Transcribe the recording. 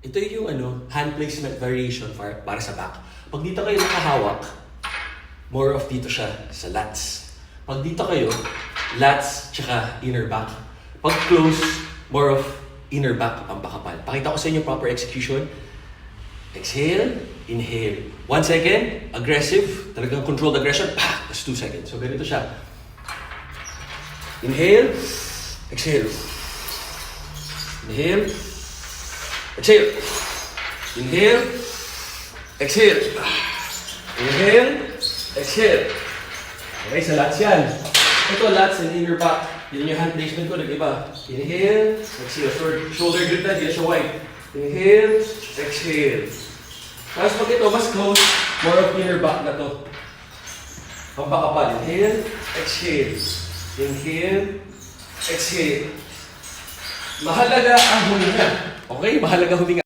Ito yung hand placement variation para sa back. Pag dito kayo nakahawak, more of dito siya sa lats. Pag dito kayo, lats tsaka inner back. Pag close, more of inner back ang pakapal. Pakita ko sa inyo proper execution. Exhale, inhale. 1 second, aggressive. Talagang controlled aggression. That's 2 seconds. So ganito siya. Inhale, exhale. Inhale, exhale. Inhale, exhale. Inhale, exhale. Okay, sa lats yan. Ito, lats and inner back. Yun yung hand placement ko, nag-iba. Inhale, exhale. Shoulder grip na, hindi na siya wide. Inhale, exhale. Tapos pag ito, mas close, more of inner back na to. Pampakapal. Inhale, exhale. Inhale, exhale. Mahalaga ang huminga. Okay? Mahalaga huminga.